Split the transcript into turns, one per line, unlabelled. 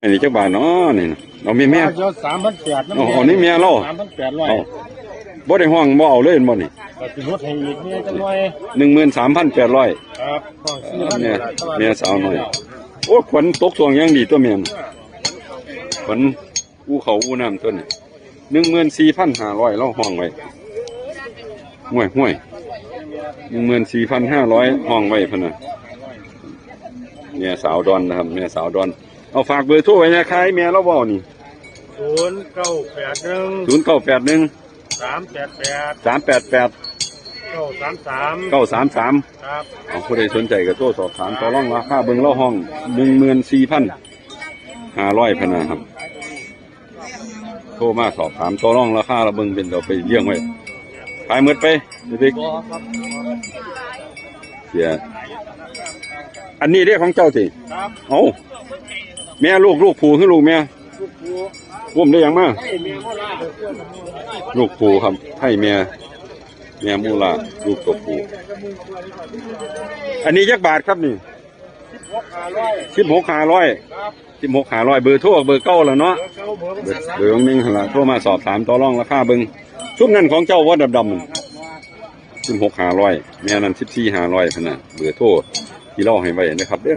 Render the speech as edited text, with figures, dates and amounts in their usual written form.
อันนี้จักบาทเนาะนี่เรามีแม่
3,800
อ๋อนี่แม่เรา
3,800
บ่ได้ห้องบ่เอาเลยบ่นี่
ก็สิลดให้อีกเนี่ยจังหน่อย
13,800
ครับห้อง4,000
เนี่ยแม่สาวน้อยโอ้ขวัญตกสวงยังดีตัวแม่ขวัญอู้เขาอู้น้ำตัวนี้14,500เราห้องไว้ห่วย14,500ห้องไว้พุ่นน่ะแม่สาวดอนนะครับแม่สาวดอนเอาฝากเบอร์โทรไว้นะคายแม่เราบ่นี่
0981
388
933
ครับเอาผู้ใดสนใจก็โทรสอบถามต่อรองราคาเบิ่งเล่าห้อง14,500พะนะครับโทรมาสอบถามต่อรองราคาเราเบิ่งเป็นเราไปเลี้ยงไว้ขายหมดไปเด็กเสียอันนี้เรียกของเจ้าสิเอาแม่ลูกผูคือลูกแม่ร่วมได้ยังมาลูกผูครับให้แม่มูลาลูกตัวผูอันนี้ยักบาทครับนี่16,500เบอร์โทรเบอร์เก้าแล้วเนาะเบอร์นึงหั่นล่ะโทรมาสอบถามต่อรองราคาเบิ่งชุดนั้นของเจ้าว่าดำ16,500แม่นั้น14,500พุ่นน่ะเบอร์โทรที่เราให้ไว้นะครับเด้อ